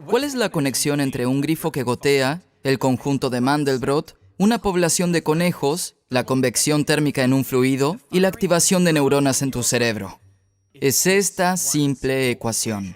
¿Cuál es la conexión entre un grifo que gotea, el conjunto de Mandelbrot, una población de conejos, la convección térmica en un fluido y la activación de neuronas en tu cerebro? Es esta simple ecuación.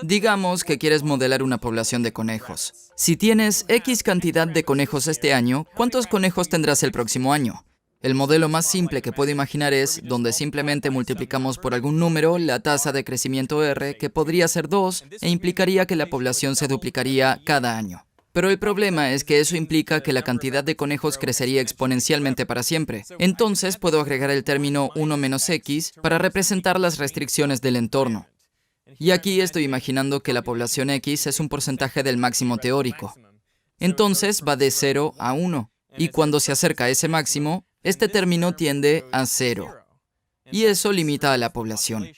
Digamos que quieres modelar una población de conejos. Si tienes X cantidad de conejos este año, ¿cuántos conejos tendrás el próximo año? El modelo más simple que puedo imaginar es donde simplemente multiplicamos por algún número la tasa de crecimiento R, que podría ser 2, e implicaría que la población se duplicaría cada año. Pero el problema es que eso implica que la cantidad de conejos crecería exponencialmente para siempre. Entonces puedo agregar el término 1 menos X para representar las restricciones del entorno. Y aquí estoy imaginando que la población X es un porcentaje del máximo teórico. Entonces va de 0 a 1. Y cuando se acerca a ese máximo, este término tiende a 0. Y eso limita a la población.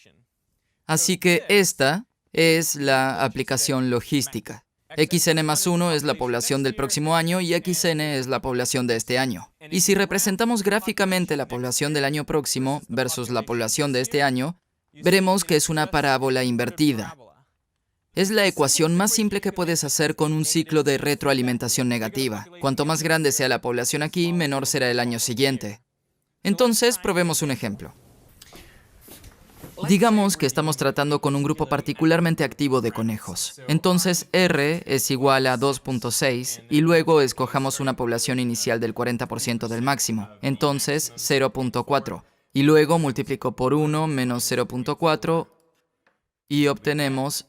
Así que esta es la aplicación logística. XN más 1 es la población del próximo año y XN es la población de este año. Y si representamos gráficamente la población del año próximo versus la población de este año, veremos que es una parábola invertida. Es la ecuación más simple que puedes hacer con un ciclo de retroalimentación negativa. Cuanto más grande sea la población aquí, menor será el año siguiente. Entonces, probemos un ejemplo. Digamos que estamos tratando con un grupo particularmente activo de conejos. Entonces, R es igual a 2.6 y luego escojamos una población inicial del 40% del máximo. Entonces, 0.4. Y luego multiplico por 1 menos 0.4 y obtenemos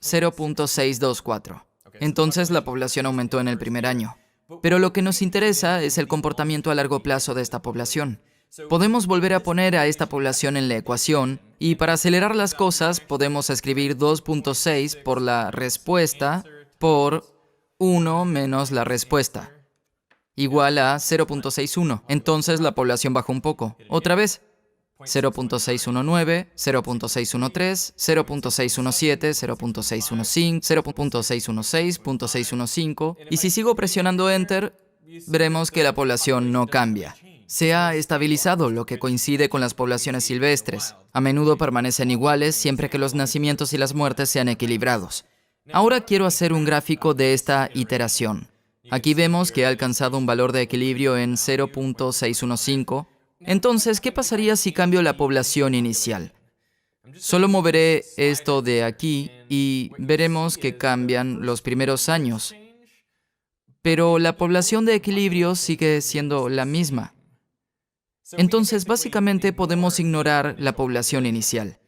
0.624. Entonces la población aumentó en el primer año. Pero lo que nos interesa es el comportamiento a largo plazo de esta población. Podemos volver a poner a esta población en la ecuación y para acelerar las cosas podemos escribir 2.6 por la respuesta por 1 menos la respuesta, igual a 0.61. Entonces la población bajó un poco. Otra vez. 0.619, 0.613, 0.617, 0.615, 0.616, 0.615. Y si sigo presionando Enter, veremos que la población no cambia. Se ha estabilizado, lo que coincide con las poblaciones silvestres. A menudo permanecen iguales siempre que los nacimientos y las muertes sean equilibrados. Ahora quiero hacer un gráfico de esta iteración. Aquí vemos que ha alcanzado un valor de equilibrio en 0.615. Entonces, ¿qué pasaría si cambio la población inicial? Solo moveré esto de aquí y veremos que cambian los primeros años. Pero la población de equilibrio sigue siendo la misma. Entonces, básicamente podemos ignorar la población inicial.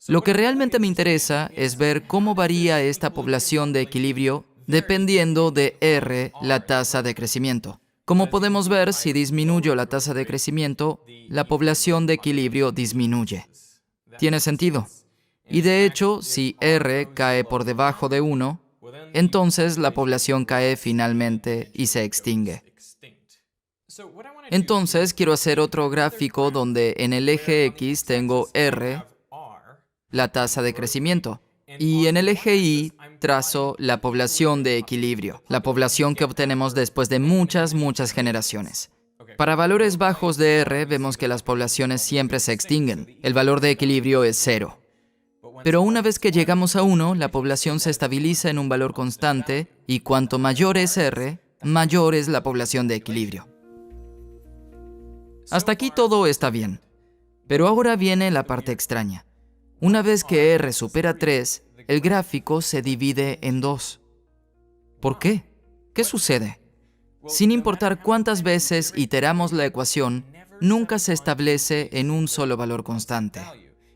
Lo que realmente me interesa es ver cómo varía esta población de equilibrio dependiendo de R, la tasa de crecimiento. Como podemos ver, si disminuyo la tasa de crecimiento, la población de equilibrio disminuye. ¿Tiene sentido? Y de hecho, si R cae por debajo de 1, entonces la población cae finalmente y se extingue. Entonces, quiero hacer otro gráfico donde en el eje X tengo R, la tasa de crecimiento, y en el eje Y trazo la población de equilibrio, la población que obtenemos después de muchas generaciones. Para valores bajos de R, vemos que las poblaciones siempre se extinguen. El valor de equilibrio es 0. Pero una vez que llegamos a 1, la población se estabiliza en un valor constante, y cuanto mayor es R, mayor es la población de equilibrio. Hasta aquí todo está bien. Pero ahora viene la parte extraña. Una vez que R supera 3, el gráfico se divide en 2. ¿Por qué? ¿Qué sucede? Sin importar cuántas veces iteramos la ecuación, nunca se establece en un solo valor constante.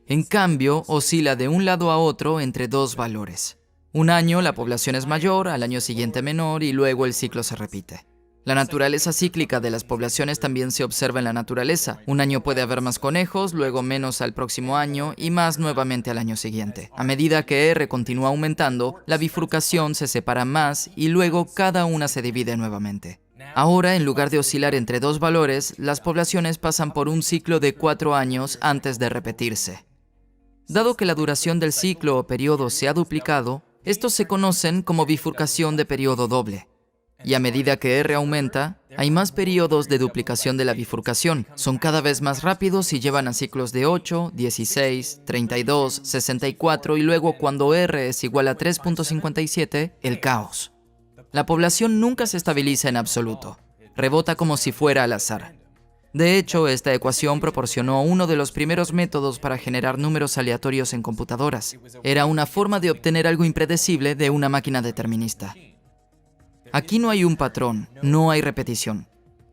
En cambio, oscila de un lado a otro entre dos valores. Un año la población es mayor, al año siguiente menor y luego el ciclo se repite. La naturaleza cíclica de las poblaciones también se observa en la naturaleza. Un año puede haber más conejos, luego menos al próximo año y más nuevamente al año siguiente. A medida que R continúa aumentando, la bifurcación se separa más y luego cada una se divide nuevamente. Ahora, en lugar de oscilar entre dos valores, las poblaciones pasan por un ciclo de 4 años antes de repetirse. Dado que la duración del ciclo o periodo se ha duplicado, estos se conocen como bifurcación de periodo doble. Y a medida que R aumenta, hay más periodos de duplicación de la bifurcación. Son cada vez más rápidos y llevan a ciclos de 8, 16, 32, 64 y luego cuando R es igual a 3.57, el caos. La población nunca se estabiliza en absoluto. Rebota como si fuera al azar. De hecho, esta ecuación proporcionó uno de los primeros métodos para generar números aleatorios en computadoras. Era una forma de obtener algo impredecible de una máquina determinista. Aquí no hay un patrón, no hay repetición.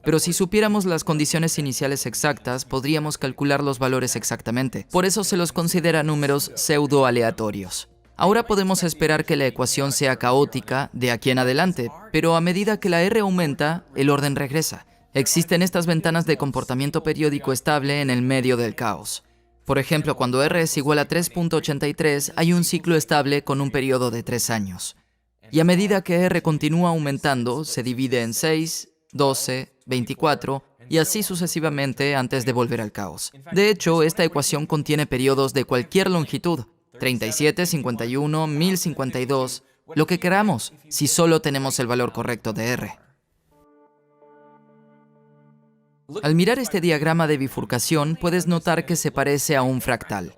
Pero si supiéramos las condiciones iniciales exactas, podríamos calcular los valores exactamente. Por eso se los considera números pseudo-aleatorios. Ahora podemos esperar que la ecuación sea caótica de aquí en adelante, pero a medida que la R aumenta, el orden regresa. Existen estas ventanas de comportamiento periódico estable en el medio del caos. Por ejemplo, cuando R es igual a 3.83, hay un ciclo estable con un periodo de 3 años. Y a medida que R continúa aumentando, se divide en 6, 12, 24 y así sucesivamente antes de volver al caos. De hecho, esta ecuación contiene periodos de cualquier longitud, 37, 51, 1052, lo que queramos, si solo tenemos el valor correcto de R. Al mirar este diagrama de bifurcación, puedes notar que se parece a un fractal.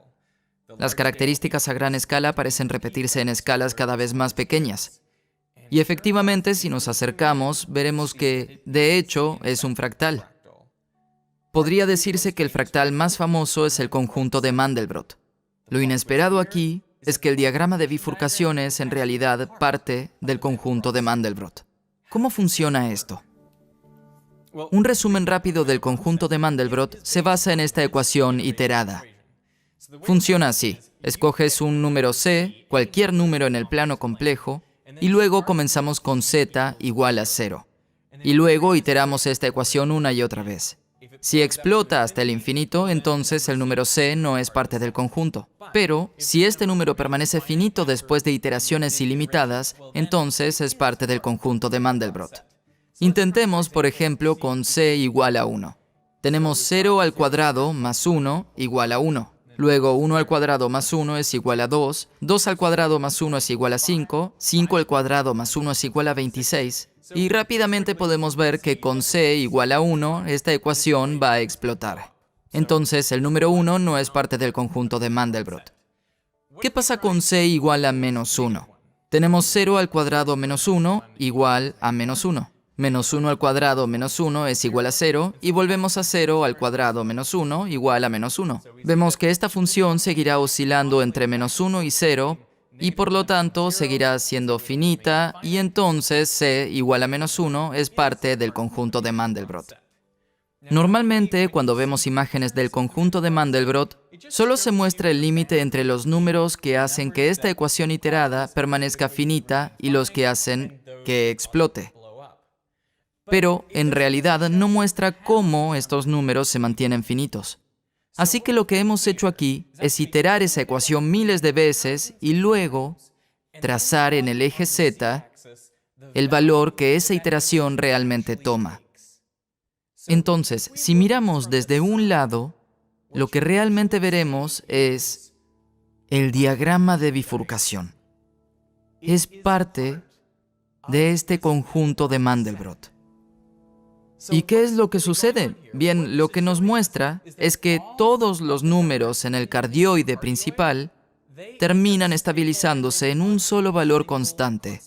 Las características a gran escala parecen repetirse en escalas cada vez más pequeñas. Y efectivamente, si nos acercamos, veremos que, de hecho, es un fractal. Podría decirse que el fractal más famoso es el conjunto de Mandelbrot. Lo inesperado aquí es que el diagrama de bifurcación es, en realidad, parte del conjunto de Mandelbrot. ¿Cómo funciona esto? Un resumen rápido del conjunto de Mandelbrot se basa en esta ecuación iterada. Funciona así. Escoges un número C, cualquier número en el plano complejo, y luego comenzamos con z igual a 0. Y luego iteramos esta ecuación una y otra vez. Si explota hasta el infinito, entonces el número C no es parte del conjunto. Pero, si este número permanece finito después de iteraciones ilimitadas, entonces es parte del conjunto de Mandelbrot. Intentemos, por ejemplo, con C igual a 1. Tenemos 0 al cuadrado más 1 igual a 1. Luego 1 al cuadrado más 1 es igual a 2, 2 al cuadrado más 1 es igual a 5, 5 al cuadrado más 1 es igual a 26, y rápidamente podemos ver que con C igual a 1, esta ecuación va a explotar. Entonces el número 1 no es parte del conjunto de Mandelbrot. ¿Qué pasa con C igual a menos 1? Tenemos 0 al cuadrado menos 1 igual a menos 1. Menos 1 al cuadrado menos 1 es igual a 0, y volvemos a 0 al cuadrado menos 1 igual a menos 1. Vemos que esta función seguirá oscilando entre menos 1 y 0, y por lo tanto seguirá siendo finita, y entonces C igual a menos 1 es parte del conjunto de Mandelbrot. Normalmente, cuando vemos imágenes del conjunto de Mandelbrot, solo se muestra el límite entre los números que hacen que esta ecuación iterada permanezca finita y los que hacen que explote. Pero, en realidad, no muestra cómo estos números se mantienen finitos. Así que lo que hemos hecho aquí es iterar esa ecuación miles de veces y luego trazar en el eje Z el valor que esa iteración realmente toma. Entonces, si miramos desde un lado, lo que realmente veremos es el diagrama de bifurcación. Es parte de este conjunto de Mandelbrot. ¿Y qué es lo que sucede? Bien, lo que nos muestra es que todos los números en el cardioide principal terminan estabilizándose en un solo valor constante.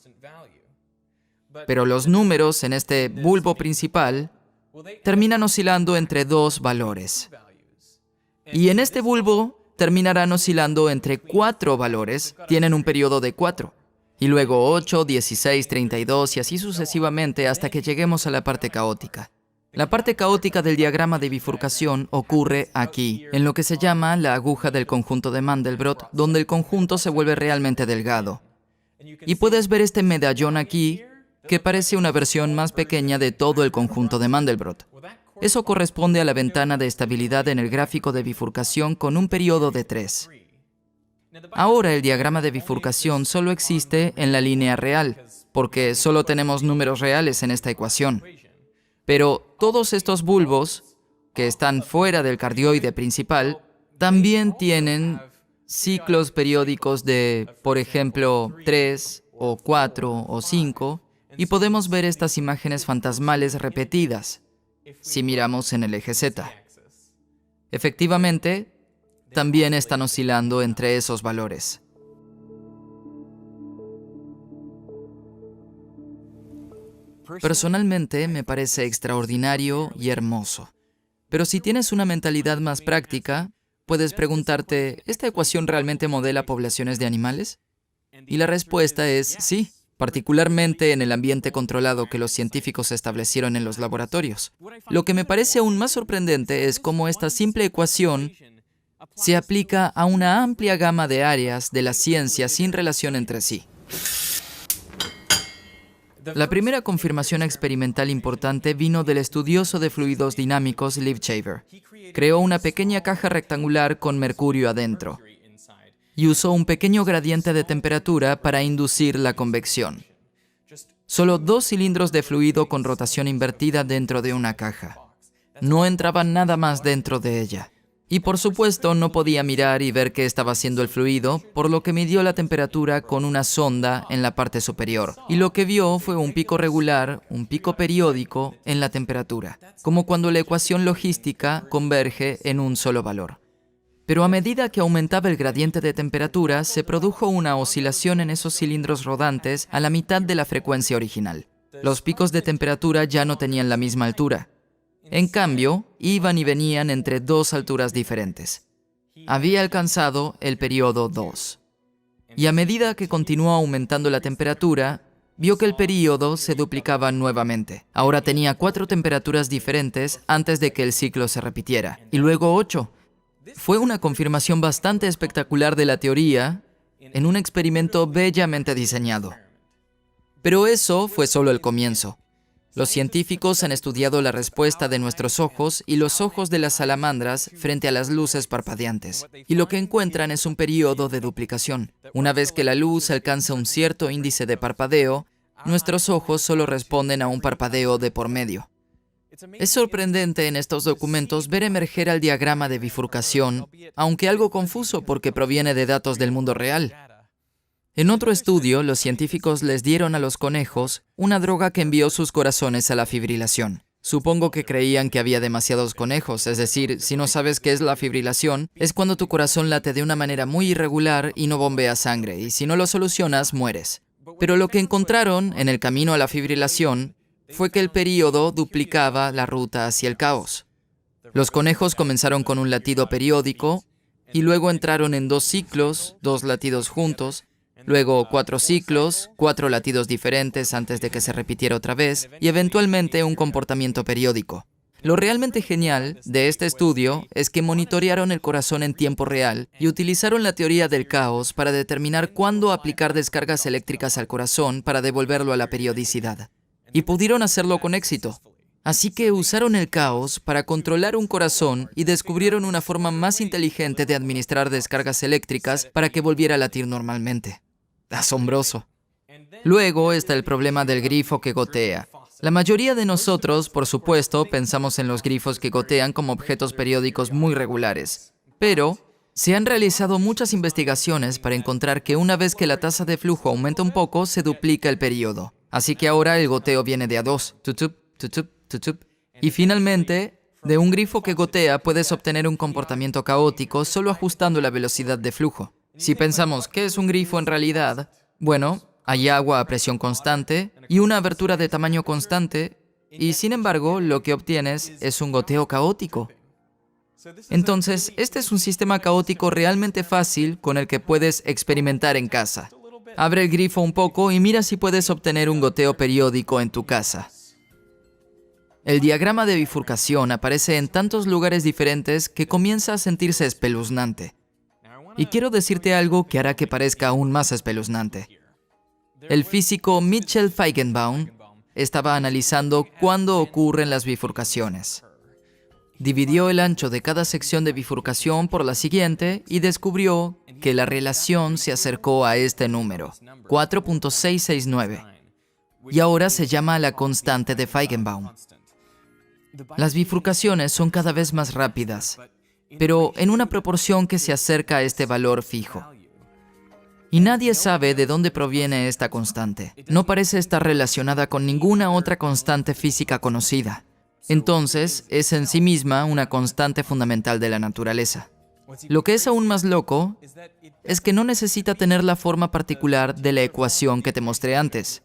Pero los números en este bulbo principal terminan oscilando entre dos valores. Y en este bulbo terminarán oscilando entre 4 valores, tienen un periodo de 4. Y luego 8, 16, 32 y así sucesivamente hasta que lleguemos a la parte caótica. La parte caótica del diagrama de bifurcación ocurre aquí, en lo que se llama la aguja del conjunto de Mandelbrot, donde el conjunto se vuelve realmente delgado. Y puedes ver este medallón aquí, que parece una versión más pequeña de todo el conjunto de Mandelbrot. Eso corresponde a la ventana de estabilidad en el gráfico de bifurcación con un periodo de 3. Ahora el diagrama de bifurcación solo existe en la línea real, porque solo tenemos números reales en esta ecuación. Pero todos estos bulbos, que están fuera del cardioide principal, también tienen ciclos periódicos de, por ejemplo, 3 o 4 o 5, Y podemos ver estas imágenes fantasmales repetidas si miramos en el eje Z. Efectivamente, también están oscilando entre esos valores. Personalmente, me parece extraordinario y hermoso. Pero si tienes una mentalidad más práctica, puedes preguntarte, ¿esta ecuación realmente modela poblaciones de animales? Y la respuesta es sí, particularmente en el ambiente controlado que los científicos establecieron en los laboratorios. Lo que me parece aún más sorprendente es cómo esta simple ecuación se aplica a una amplia gama de áreas de la ciencia sin relación entre sí. La primera confirmación experimental importante vino del estudioso de fluidos dinámicos Liv Shaver. Creó una pequeña caja rectangular con mercurio adentro y usó un pequeño gradiente de temperatura para inducir la convección. Solo 2 cilindros de fluido con rotación invertida dentro de una caja. No entraba nada más dentro de ella. Y por supuesto no podía mirar y ver qué estaba haciendo el fluido, por lo que midió la temperatura con una sonda en la parte superior. Y lo que vio fue un pico regular, un pico periódico en la temperatura, como cuando la ecuación logística converge en un solo valor. Pero a medida que aumentaba el gradiente de temperatura, se produjo una oscilación en esos cilindros rodantes a la mitad de la frecuencia original. Los picos de temperatura ya no tenían la misma altura. En cambio, iban y venían entre 2 alturas diferentes. Había alcanzado el período 2. Y a medida que continuó aumentando la temperatura, vio que el período se duplicaba nuevamente. Ahora tenía 4 temperaturas diferentes antes de que el ciclo se repitiera. Y luego 8. Fue una confirmación bastante espectacular de la teoría en un experimento bellamente diseñado. Pero eso fue solo el comienzo. Los científicos han estudiado la respuesta de nuestros ojos y los ojos de las salamandras frente a las luces parpadeantes. Y lo que encuentran es un periodo de duplicación. Una vez que la luz alcanza un cierto índice de parpadeo, nuestros ojos solo responden a un parpadeo de por medio. Es sorprendente en estos documentos ver emerger al diagrama de bifurcación, aunque algo confuso porque proviene de datos del mundo real. En otro estudio, los científicos les dieron a los conejos una droga que envió sus corazones a la fibrilación. Supongo que creían que había demasiados conejos, es decir, si no sabes qué es la fibrilación, es cuando tu corazón late de una manera muy irregular y no bombea sangre, y si no lo solucionas, mueres. Pero lo que encontraron en el camino a la fibrilación fue que el período duplicaba la ruta hacia el caos. Los conejos comenzaron con un latido periódico y luego entraron en 2 ciclos, 2 latidos juntos, luego 4 ciclos, 4 latidos diferentes antes de que se repitiera otra vez, y eventualmente un comportamiento periódico. Lo realmente genial de este estudio es que monitorearon el corazón en tiempo real y utilizaron la teoría del caos para determinar cuándo aplicar descargas eléctricas al corazón para devolverlo a la periodicidad. Y pudieron hacerlo con éxito. Así que usaron el caos para controlar un corazón y descubrieron una forma más inteligente de administrar descargas eléctricas para que volviera a latir normalmente. Asombroso. Luego está el problema del grifo que gotea. La mayoría de nosotros, por supuesto, pensamos en los grifos que gotean como objetos periódicos muy regulares. Pero se han realizado muchas investigaciones para encontrar que una vez que la tasa de flujo aumenta un poco, se duplica el periodo. Así que ahora el goteo viene de a 2. Tutup, tutup, tutup. Y finalmente, de un grifo que gotea puedes obtener un comportamiento caótico solo ajustando la velocidad de flujo. Si pensamos, ¿qué es un grifo en realidad? Bueno, hay agua a presión constante y una abertura de tamaño constante, y sin embargo, lo que obtienes es un goteo caótico. Entonces, este es un sistema caótico realmente fácil con el que puedes experimentar en casa. Abre el grifo un poco y mira si puedes obtener un goteo periódico en tu casa. El diagrama de bifurcación aparece en tantos lugares diferentes que comienza a sentirse espeluznante. Y quiero decirte algo que hará que parezca aún más espeluznante. El físico Mitchell Feigenbaum estaba analizando cuándo ocurren las bifurcaciones. Dividió el ancho de cada sección de bifurcación por la siguiente y descubrió que la relación se acercó a este número, 4.669, y ahora se llama la constante de Feigenbaum. Las bifurcaciones son cada vez más rápidas, pero en una proporción que se acerca a este valor fijo. Y nadie sabe de dónde proviene esta constante. No parece estar relacionada con ninguna otra constante física conocida. Entonces, es en sí misma una constante fundamental de la naturaleza. Lo que es aún más loco es que no necesita tener la forma particular de la ecuación que te mostré antes.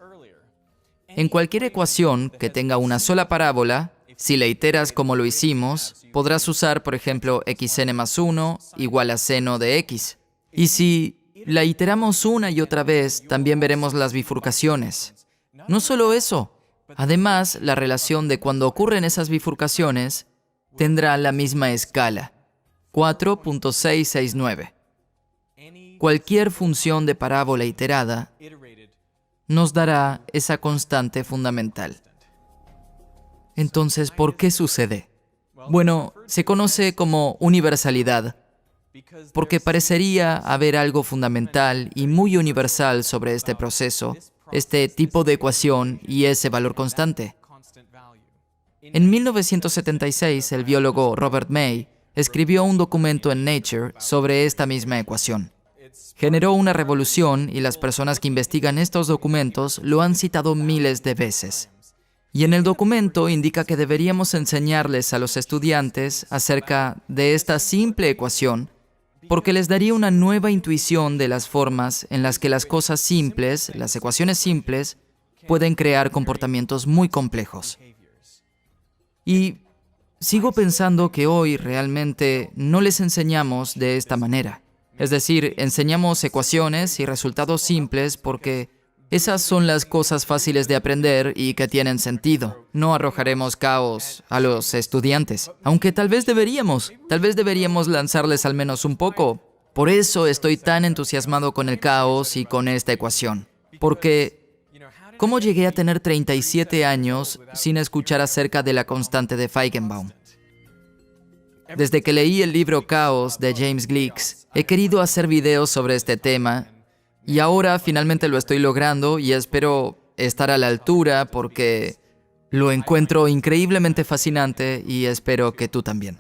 En cualquier ecuación que tenga una sola parábola, si la iteras como lo hicimos, podrás usar, por ejemplo, xn más 1 igual a seno de x. Y si la iteramos una y otra vez, también veremos las bifurcaciones. No solo eso, además, la relación de cuando ocurren esas bifurcaciones tendrá la misma escala, 4.669. Cualquier función de parábola iterada nos dará esa constante fundamental. Entonces, ¿por qué sucede? Bueno, se conoce como universalidad, porque parecería haber algo fundamental y muy universal sobre este proceso, este tipo de ecuación y ese valor constante. En 1976, el biólogo Robert May escribió un documento en Nature sobre esta misma ecuación. Generó una revolución y las personas que investigan estos documentos lo han citado miles de veces. Y en el documento indica que deberíamos enseñarles a los estudiantes acerca de esta simple ecuación porque les daría una nueva intuición de las formas en las que las cosas simples, las ecuaciones simples, pueden crear comportamientos muy complejos. Y sigo pensando que hoy realmente no les enseñamos de esta manera. Es decir, enseñamos ecuaciones y resultados simples porque esas son las cosas fáciles de aprender y que tienen sentido. No arrojaremos caos a los estudiantes, aunque tal vez deberíamos lanzarles al menos un poco. Por eso estoy tan entusiasmado con el caos y con esta ecuación. Porque, ¿cómo llegué a tener 37 años sin escuchar acerca de la constante de Feigenbaum? Desde que leí el libro Caos de James Gleick, he querido hacer videos sobre este tema y ahora finalmente lo estoy logrando y espero estar a la altura porque lo encuentro increíblemente fascinante y espero que tú también.